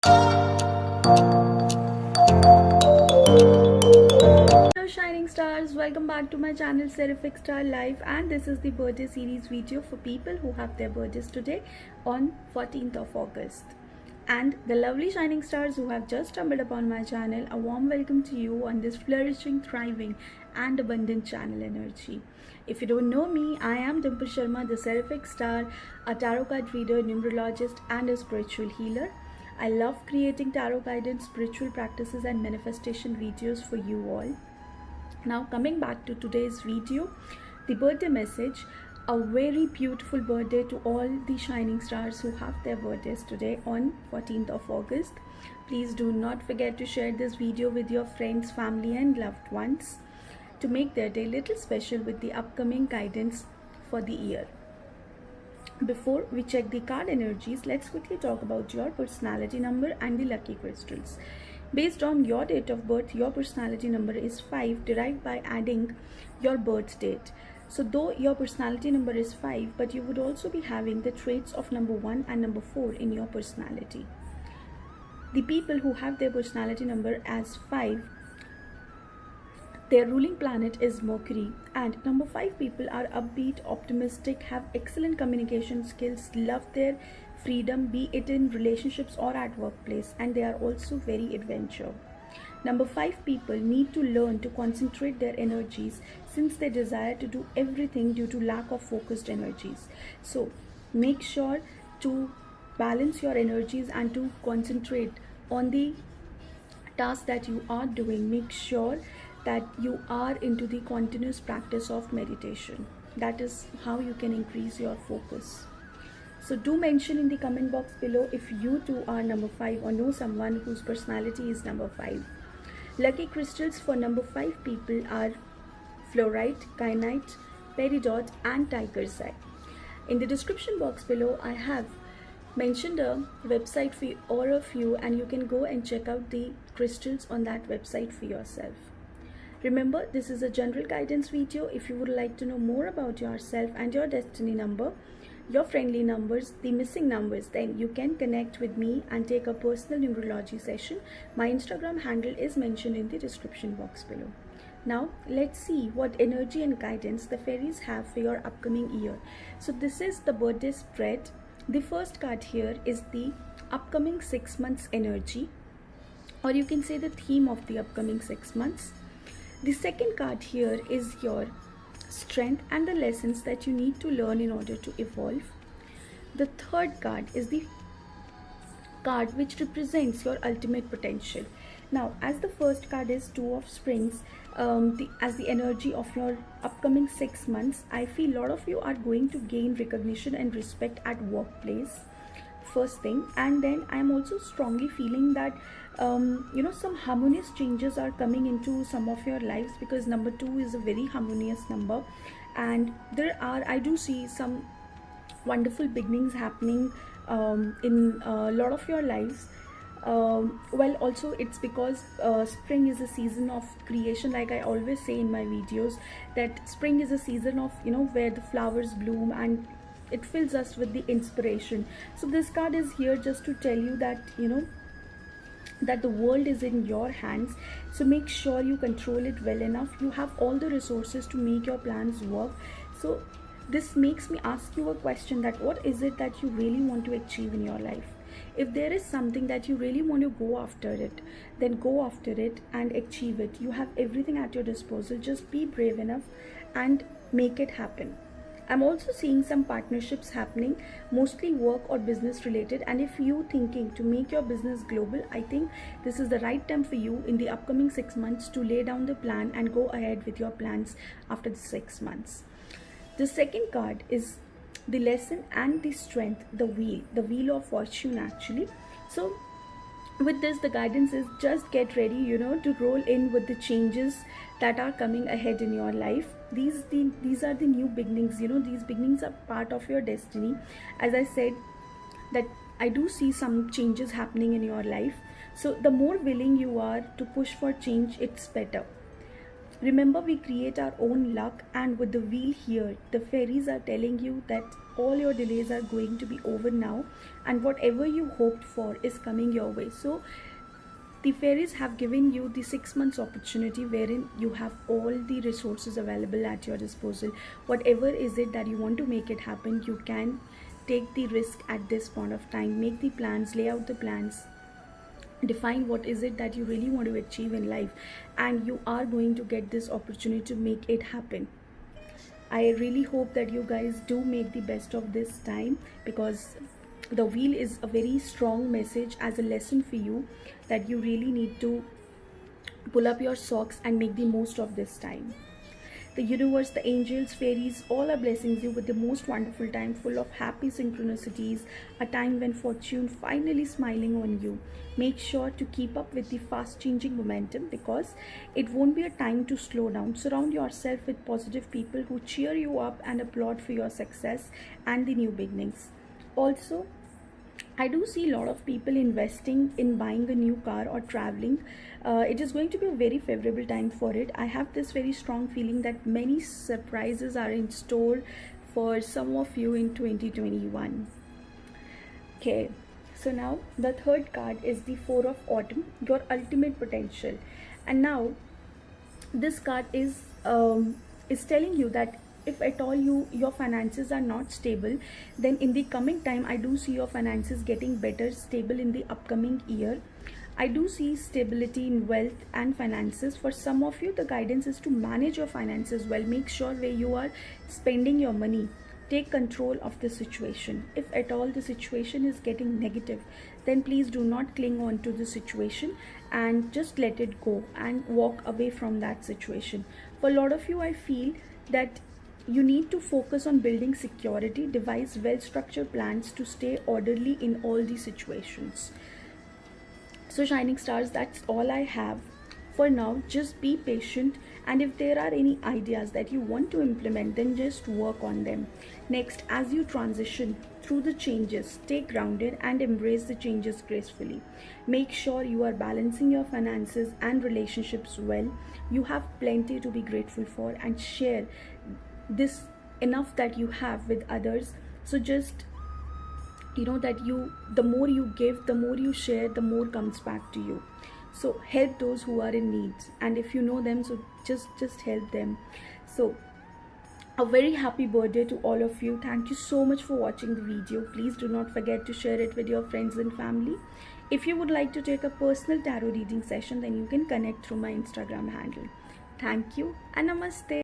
Hello shining stars, welcome back to my channel Seraphic Star Life, and this is the birthday series video for people who have their birthdays today on 14th of August. And the lovely shining stars who have just stumbled upon my channel, a warm welcome to you on this flourishing, thriving and abundant channel energy. If you don't know me, I am Dimple Sharma, the Seraphic Star, a tarot card reader, numerologist and a spiritual healer. I love creating tarot guidance, spiritual practices and manifestation videos for you all. Now coming back to today's video, the birthday message, a very beautiful birthday to all the shining stars who have their birthdays today on 14th of August. Please do not forget to share this video with your friends, family and loved ones to make their day little special with the upcoming guidance for the year. Before we check the card energies, let's quickly talk about your personality number and the lucky crystals. Based on your date of birth, your personality number is 5, derived by adding your birth date. So though your personality number is 5, but you would also be having the traits of number 1 and number 4 in your personality. The people who have their personality number as 5, their ruling planet is Mercury, and number 5 people are upbeat, optimistic, have excellent communication skills, love their freedom, be it in relationships or at workplace, and they are also very adventurous. Number 5 people need to learn to concentrate their energies since they desire to do everything due to lack of focused energies. So make sure to balance your energies and to concentrate on the task that you are doing. Make sure that you are into the continuous practice of meditation. That is how you can increase your focus. So do mention in the comment box below if you too are number 5 or know someone whose personality is number 5. Lucky crystals for number 5 people are fluorite, kyanite, peridot and tiger's eye. In the description box below, I have mentioned a website for all of you, and you can go and check out the crystals on that website for yourself. Remember, this is a general guidance video. If you would like to know more about yourself and your destiny number, your friendly numbers, the missing numbers, then you can connect with me and take a personal numerology session. My Instagram handle is mentioned in the description box below. Now let's see what energy and guidance the fairies have for your upcoming year. So this is the birthday spread. The first card here is the upcoming 6 months energy, or you can say the theme of the upcoming 6 months. The second card here is your strength and the lessons that you need to learn in order to evolve. The third card is the card which represents your ultimate potential. Now, as the first card is Two of Springs, as the energy of your upcoming 6 months, I feel a lot of you are going to gain recognition and respect at workplace. First thing, and then I am also strongly feeling that some harmonious changes are coming into some of your lives, because number 2 is a very harmonious number, and I do see some wonderful beginnings happening in a lot of your lives. Well, also it's because spring is a season of creation. Like I always say in my videos, that spring is a season of where the flowers bloom and it fills us with the inspiration. So this card is here just to tell you that that the world is in your hands. So make sure you control it well enough. You have all the resources to make your plans work. So this makes me ask you a question, that what is it that you really want to achieve in your life? If there is something that you really want to go after it, then go after it and achieve it. You have everything at your disposal. Just be brave enough and make it happen. I'm also seeing some partnerships happening, mostly work or business related, and if you thinking to make your business global, I think this is the right time for you in the upcoming 6 months to lay down the plan and go ahead with your plans after the 6 months. The second card is the lesson and the strength, the wheel of fortune actually. So with this, the guidance is just get ready to roll in with the changes that are coming ahead in your life. These are the new beginnings. These beginnings are part of your destiny. As I said, that I do see some changes happening in your life. So the more willing you are to push for change, it's better. Remember, we create our own luck, and with the wheel here, the fairies are telling you that all your delays are going to be over now, and whatever you hoped for is coming your way. So the fairies have given you the 6 months opportunity wherein you have all the resources available at your disposal. Whatever is it that you want to make it happen, you can take the risk at this point of time. Make the plans, lay out the plans, define what is it that you really want to achieve in life, and you are going to get this opportunity to make it happen. I really hope that you guys do make the best of this time, because the wheel is a very strong message as a lesson for you that you really need to pull up your socks and make the most of this time. The universe, the angels, fairies, all are blessing you with the most wonderful time, full of happy synchronicities, a time when fortune finally smiling on you. Make sure to keep up with the fast changing momentum, because it won't be a time to slow down. Surround yourself with positive people who cheer you up and applaud for your success and the new beginnings. Also, I do see a lot of people investing in buying a new car or traveling. It is going to be a very favorable time for it. I have this very strong feeling that many surprises are in store for some of you in 2021. Okay, so now the third card is the Four of Autumn, your ultimate potential. And now this card is telling you that if at all your finances are not stable, then in the coming time I do see your finances getting better, stable in the upcoming year. I do see stability in wealth and finances. For some of you, the guidance is to manage your finances well. Make sure where you are spending your money, take control of the situation. If at all the situation is getting negative, then please do not cling on to the situation and just let it go and walk away from that situation. For a lot of you, I feel that you need to focus on building security, devise well-structured plans to stay orderly in all these situations. So shining stars, that's all I have for now. Just be patient, and if there are any ideas that you want to implement, then just work on them. Next, as you transition through the changes, stay grounded and embrace the changes gracefully. Make sure you are balancing your finances and relationships well. You have plenty to be grateful for, and share this enough that you have with others. So just that the more you give, the more you share, the more comes back to you. So help those who are in need, and if you know them, so just help them. So a very happy birthday to all of you. Thank you so much for watching the video. Please do not forget to share it with your friends and family. If you would like to take a personal tarot reading session, then you can connect through my Instagram handle. Thank you and namaste.